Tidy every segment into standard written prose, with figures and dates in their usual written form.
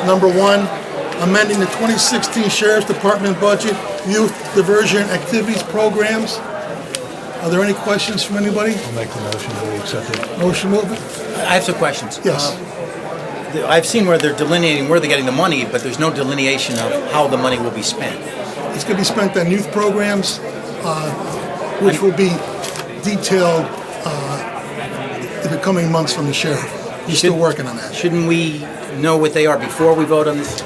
Number one, amending the 2016 Sheriff's Department budget, youth diversion activities programs. Are there any questions from anybody? I'll make the motion that we accept it. Motion movement? I have some questions. Yes. I've seen where they're delineating where they're getting the money, but there's no delineation of how the money will be spent. It's going to be spent on youth programs, which will be detailed in the coming months from the sheriff. He's still working on that. Shouldn't we know what they are before we vote on this?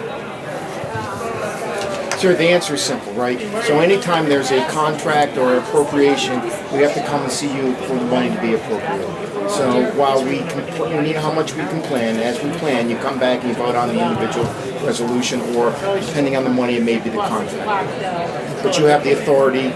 Sir, the answer is simple, right? So anytime there's a contract or appropriation, we have to come and see you for the money to be appropriated. So while we need how much we can plan, as we plan, you come back and you vote on the individual resolution, or depending on the money, it may be the contract. But you have the authority,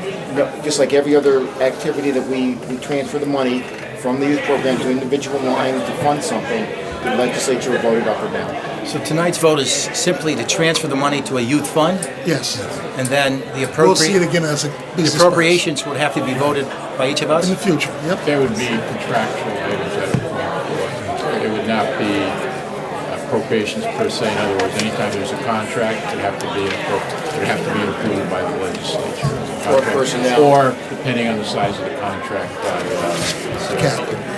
just like every other activity that we transfer the money from the youth program to individual line to fund something, the legislature will vote it up or down. So tonight's vote is simply to transfer the money to a youth fund, Yes. and then the We'll see it again as a business appropriations would have to be voted by each of us? in the future. Yep. There would be contractual items that would come forward. It would not be appropriations per se. In other words, anytime there's a contract, it would have to be approved by the legislature. Or personnel. Or, depending on the size of the contract, by the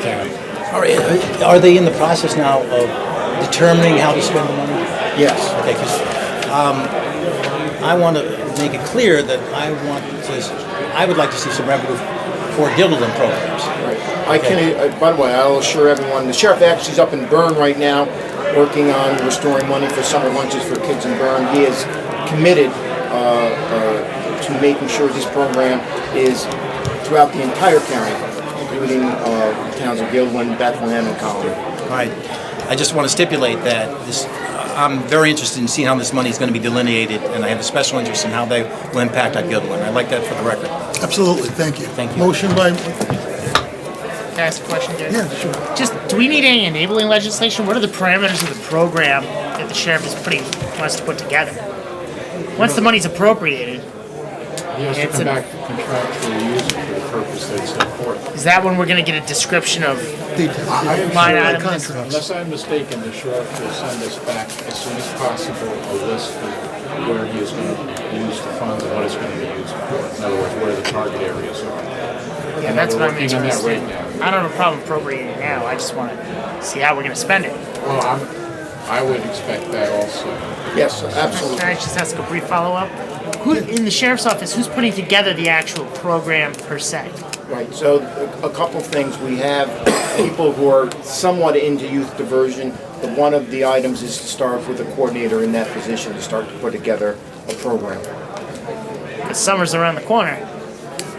county. All right. Are they in the process now of determining how to spend the money? Yes. Okay, because I want to make it clear that I would like to see some revenue for Gilliland programs. Right. By the way, I'll assure everyone, the sheriff actually is up in Bern right now, working on restoring money for summer lunches for kids in Bern. He is committed to making sure this program is throughout the entire county, including the towns of Gilliland, Bethlehem, and Colony. All right. I just want to stipulate that I'm very interested in seeing how this money is going to be delineated, and I have a special interest in how they will impact on Gilliland. I'd like that for the record. Absolutely. Thank you. Thank you. Motion by, Can I ask a question, Gary? yeah, sure. Just, do we need any enabling legislation? What are the parameters of the program that the sheriff wants to put together? Once the money's appropriated, He has to It's come a- back contractually use it for the purpose that's set forth. is that when we're going to get a description of Details. I am line sure, item? Contracts. unless I'm mistaken, the sheriff will send us back as soon as possible a list of where he is going to use the funds and what it's going to be used for. In other words, where the target areas are. Yeah, that's what I'm We're working on that interested right in. now. I don't have a problem appropriating it now. I just want to see how we're going to spend it. Well, I would expect that also. Yes, Can absolutely. I just ask a brief follow-up? Who in the sheriff's office? Who's putting together the actual program per se? Right, so a couple things. We have people who are somewhat into youth diversion, but one of the items is to start with a coordinator in that position to start to put together a program. Because summer's around the corner.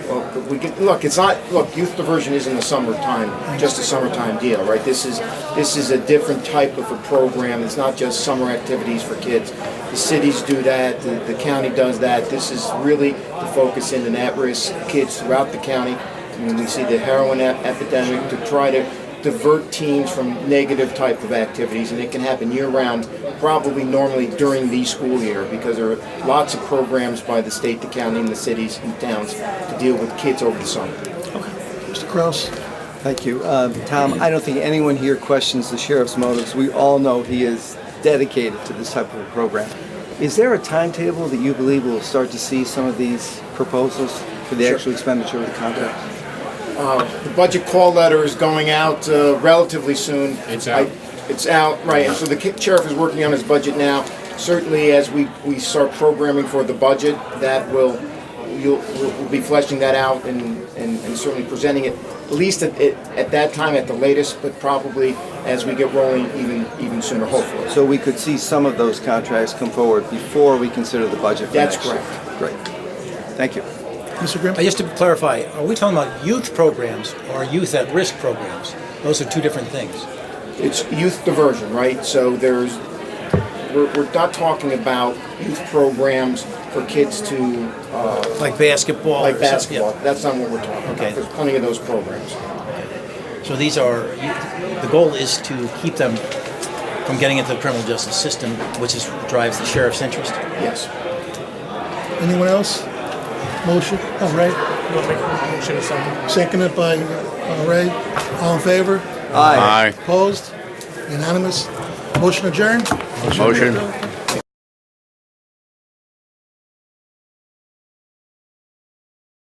Well, youth diversion isn't a summertime, just a summertime deal, right? This is a different type of a program. It's not just summer activities for kids. The cities do that, the county does that. This is really to focus in on at-risk kids throughout the county. I mean, we see the heroin epidemic, to try to divert teens from negative type of activities, and it can happen year-round, probably normally during the school year, because there are lots of programs by the state, the county, and the cities and towns to deal with kids over the summer. Mr. Kraus? Thank you. Tom, I don't think anyone here questions the sheriff's motives. We all know he is dedicated to this type of a program. Is there a timetable that you believe we'll start to see some of these proposals for the actual expenditure of the contract? The budget call letter is going out relatively soon. It's out. It's out, right, and so the sheriff is working on his budget now. Certainly, as we start programming for the budget, we'll be fleshing that out and certainly presenting it, at least at that time at the latest, but probably as we get rolling even sooner, hopefully. So we could see some of those contracts come forward before we consider the budget for That's next year. correct. Great. Thank you. Mr. Grimm? Just to clarify, are we talking about youth programs or youth at-risk programs? Those are two different things. It's youth diversion, right? So we're not talking about youth programs for kids to Like basketball? like or something? basketball. That's not what we're talking Okay. about. There's plenty of those programs. Yeah. So the goal is to keep them from getting into the criminal justice system, which drives the sheriff's interest? Yes. Anyone else? Motion? All right. Seconded by Ray. All in favor? Aye. Opposed? Unanimous? Motion adjourned? Motion.